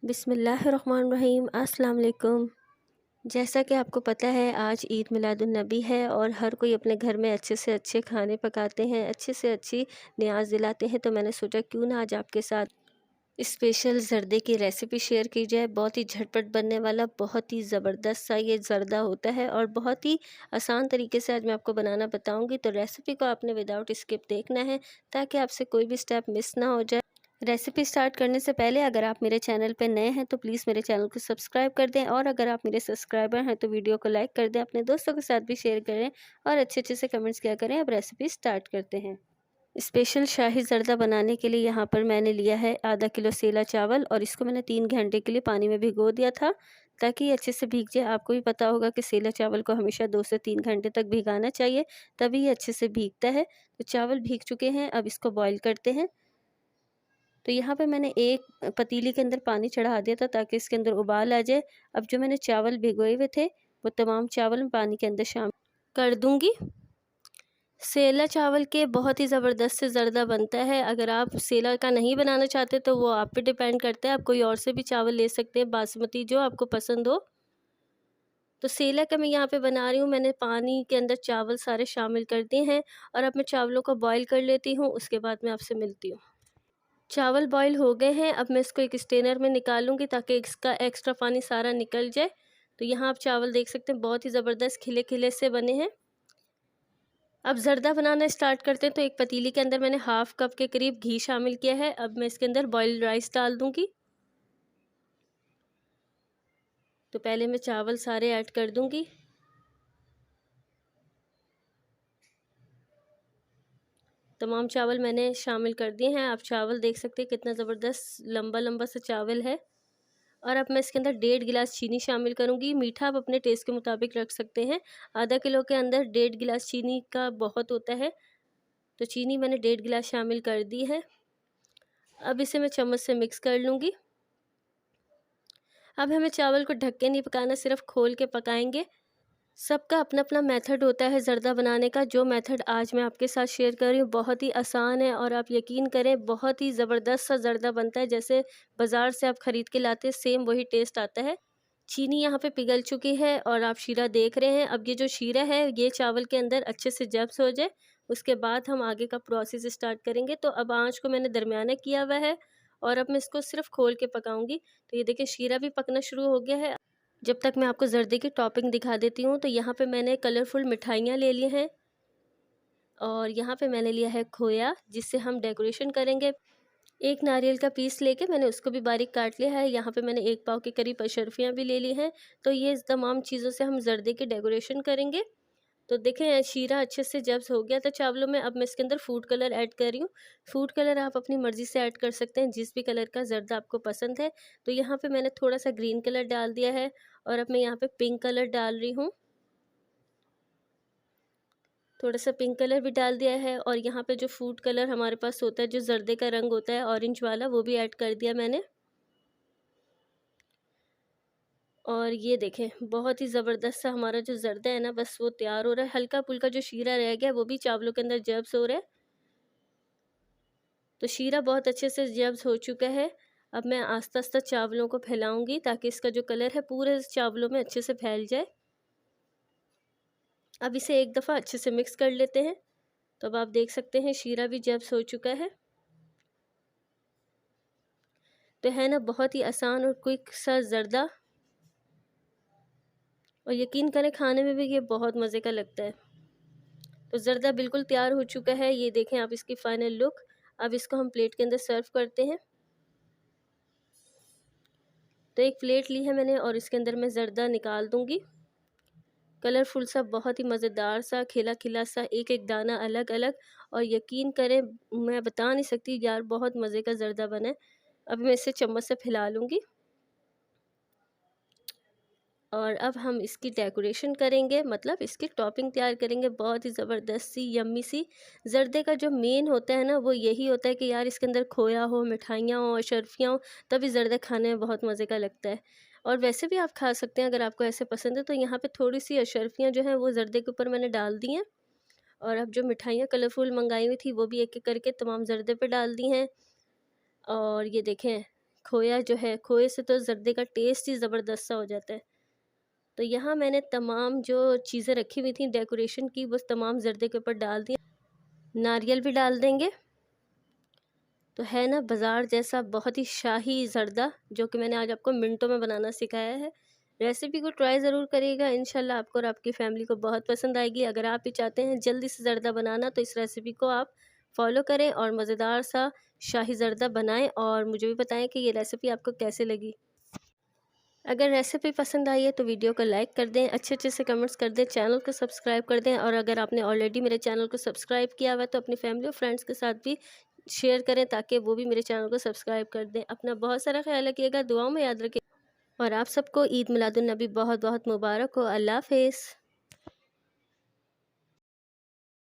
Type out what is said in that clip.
बिस्मिल्लाहिर्रहमानिर्रहीम। अस्सलाम वालेकुम। जैसा कि आपको पता है आज ईद मिलादुन्नबी है और हर कोई अपने घर में अच्छे से अच्छे खाने पकाते हैं, अच्छे से अच्छी नियाज़ दिलाते हैं। तो मैंने सोचा क्यों ना आज आपके साथ स्पेशल ज़र्दे की रेसिपी शेयर की जाए। बहुत ही झटपट बनने वाला, बहुत ही ज़बरदस्त सा ये ज़र्दा होता है और बहुत ही आसान तरीके से आज मैं आपको बनाना बताऊँगी। तो रेसिपी को आपने विदाउट स्किप देखना है ताकि आपसे कोई भी स्टेप मिस ना हो जाए। रेसिपी स्टार्ट करने से पहले अगर आप मेरे चैनल पर नए हैं तो प्लीज़ मेरे चैनल को सब्सक्राइब कर दें, और अगर आप मेरे सब्सक्राइबर हैं तो वीडियो को लाइक कर दें, अपने दोस्तों के साथ भी शेयर करें और अच्छे अच्छे से कमेंट्स किया करें। अब रेसिपी स्टार्ट करते हैं। स्पेशल शाही ज़र्दा बनाने के लिए यहाँ पर मैंने लिया है आधा किलो सेला चावल, और इसको मैंने 3 घंटे के लिए पानी में भिगो दिया था ताकि ये अच्छे से भीग जाए। आपको भी पता होगा कि सेला चावल को हमेशा 2 से 3 घंटे तक भिगाना चाहिए, तभी ये अच्छे से भीगता है। तो चावल भीग चुके हैं, अब इसको बॉईल करते हैं। तो यहाँ पे मैंने एक पतीली के अंदर पानी चढ़ा दिया था ताकि इसके अंदर उबाल आ जाए। अब जो मैंने चावल भिगोए हुए थे वो तमाम चावल मैं पानी के अंदर शामिल कर दूँगी। सेला चावल के बहुत ही ज़बरदस्त से ज़र्दा बनता है। अगर आप सेला का नहीं बनाना चाहते तो वो आप पे डिपेंड करता है, आप कोई और से भी चावल ले सकते हैं, बासमती जो आपको पसंद हो। तो सेला का मैं यहाँ पे बना रही हूँ। मैंने पानी के अंदर चावल सारे शामिल कर दिए हैं और अब मैं चावलों को बॉईल कर लेती हूँ, उसके बाद मैं आपसे मिलती हूँ। चावल बॉईल हो गए हैं, अब मैं इसको एक स्ट्रेनर में निकालूंगी ताकि इसका एक्स्ट्रा पानी सारा निकल जाए। तो यहाँ आप चावल देख सकते हैं बहुत ही ज़बरदस्त खिले खिले से बने हैं। अब ज़र्दा बनाना स्टार्ट करते हैं। तो एक पतीली के अंदर मैंने हाफ़ कप के करीब घी शामिल किया है। अब मैं इसके अंदर बॉइल्ड राइस डाल दूंगी। तो पहले मैं चावल सारे ऐड कर दूंगी। तमाम चावल मैंने शामिल कर दिए हैं। आप चावल देख सकते हैं कितना ज़बरदस्त लंबा लंबा सा चावल है। और अब मैं इसके अंदर 1.5 गिलास चीनी शामिल करूंगी। मीठा आप अपने टेस्ट के मुताबिक रख सकते हैं। आधा किलो के अंदर 1.5 गिलास चीनी का बहुत होता है, तो चीनी मैंने 1.5 गिलास शामिल कर दी है। अब इसे मैं चम्मच से मिक्स कर लूँगी। अब हमें चावल को ढक के नहीं पकाना, सिर्फ खोल के पकाएंगे। सबका अपना अपना मेथड होता है ज़र्दा बनाने का। जो मेथड आज मैं आपके साथ शेयर कर रही हूँ बहुत ही आसान है और आप यकीन करें बहुत ही ज़बरदस्त सा ज़र्दा बनता है। जैसे बाज़ार से आप ख़रीद के लाते हैं सेम वही टेस्ट आता है। चीनी यहाँ पे पिघल चुकी है और आप शीरा देख रहे हैं। अब ये जो शीरा है ये चावल के अंदर अच्छे से जब्स हो जाए, उसके बाद हम आगे का प्रोसेस स्टार्ट करेंगे। तो अब आँच को मैंने दरमियाना किया हुआ है और अब मैं इसको सिर्फ खोल के पकाऊंगी। तो ये देखिए शीरा भी पकना शुरू हो गया है। जब तक मैं आपको ज़र्दे की टॉपिंग दिखा देती हूँ। तो यहाँ पे मैंने कलरफुल मिठाइयाँ ले ली हैं और यहाँ पे मैंने लिया है खोया जिससे हम डेकोरेशन करेंगे। एक नारियल का पीस लेके मैंने उसको भी बारीक काट लिया है। यहाँ पे मैंने 1 पाव के करीब अशरफियाँ भी ले ली हैं। तो ये तमाम चीज़ों से हम ज़र्दे की डेकोरेशन करेंगे। तो देखें शीरा अच्छे से जब हो गया था चावलों में, अब मैं इसके अंदर फूड कलर ऐड कर रही हूँ। फूड कलर आप अपनी मर्ज़ी से ऐड कर सकते हैं, जिस भी कलर का ज़र्दा आपको पसंद है। तो यहाँ पे मैंने थोड़ा सा ग्रीन कलर डाल दिया है और अब मैं यहाँ पे पिंक कलर डाल रही हूँ। थोड़ा सा पिंक कलर भी डाल दिया है और यहाँ पे जो फूड कलर हमारे पास होता है, जो ज़र्दे का रंग होता है ऑरेंज वाला, वो भी ऐड कर दिया मैंने। और ये देखें बहुत ही ज़बरदस्त सा हमारा जो ज़र्दा है ना, बस वो तैयार हो रहा है। हल्का फुल्का जो शीरा रह गया वो भी चावलों के अंदर जब्स हो रहा है। तो शीरा बहुत अच्छे से जब्स हो चुका है। अब मैं आस्ता आस्ता चावलों को फैलाऊंगी ताकि इसका जो कलर है पूरे चावलों में अच्छे से फैल जाए। अब इसे एक दफ़ा अच्छे से मिक्स कर लेते हैं। तो अब आप देख सकते हैं शीरा भी जब्स हो चुका है। तो है ना बहुत ही आसान और क्विक सा ज़र्दा, और यकीन करें खाने में भी ये बहुत मज़े का लगता है। तो ज़र्दा बिल्कुल तैयार हो चुका है, ये देखें आप इसकी फ़ाइनल लुक। अब इसको हम प्लेट के अंदर सर्व करते हैं। तो एक प्लेट ली है मैंने और इसके अंदर मैं ज़र्दा निकाल दूंगी। कलरफुल सा, बहुत ही मज़ेदार सा, खिला खिला सा, एक एक दाना अलग अलग, और यकीन करें मैं बता नहीं सकती यार बहुत मज़े का ज़र्दा बना है। अब मैं इसे चम्मच से फैला लूँगी और अब हम इसकी डेकोरेशन करेंगे, मतलब इसकी टॉपिंग तैयार करेंगे। बहुत ही ज़बरदस्त सी यम्मी सी। ज़र्दे का जो मेन होता है ना वो यही होता है कि यार इसके अंदर खोया हो, मिठाइयाँ हो, अशर्फियाँ हो, तभी ज़र्दा खाने में बहुत मज़े का लगता है। और वैसे भी आप खा सकते हैं अगर आपको ऐसे पसंद है। तो यहाँ पे थोड़ी सी अशर्फियाँ जो हैं वो ज़र्दे के ऊपर मैंने डाल दी हैं, और अब जो मिठाइयाँ कलरफुल मंगाई हुई थी वो भी एक एक करके तमाम ज़र्दे पे डाल दी हैं। और ये देखें खोया जो है, खोए से तो ज़र्दे का टेस्ट ही ज़बरदस्त सा हो जाता है। तो यहाँ मैंने तमाम जो चीज़ें रखी हुई थी डेकोरेशन की, बस तमाम ज़र्दे के ऊपर डाल दिया। नारियल भी डाल देंगे। तो है ना बाज़ार जैसा बहुत ही शाही ज़र्दा, जो कि मैंने आज आपको मिनटों में बनाना सिखाया है। रेसिपी को ट्राई ज़रूर करिएगा, इंशाल्लाह आपको और आपकी फ़ैमिली को बहुत पसंद आएगी। अगर आप भी चाहते हैं जल्दी से ज़र्दा बनाना, तो इस रेसिपी को आप फ़ॉलो करें और मज़ेदार सा शाही ज़र्दा बनाएं और मुझे भी बताएं कि ये रेसिपी आपको कैसे लगी। अगर रेसिपी पसंद आई है तो वीडियो को लाइक कर दें, अच्छे-अच्छे से कमेंट्स कर दें, चैनल को सब्सक्राइब कर दें और अगर आपने ऑलरेडी मेरे चैनल को सब्सक्राइब किया हुआ है तो अपनी फैमिली और फ्रेंड्स के साथ भी शेयर करें ताकि वो भी मेरे चैनल को सब्सक्राइब कर दें। अपना बहुत सारा ख्याल रखिएगा, दुआओं में याद रखिए और आप सबको ईद मिलादुन नबी बहुत-बहुत मुबारक हो। अल्लाह हाफ़िज़।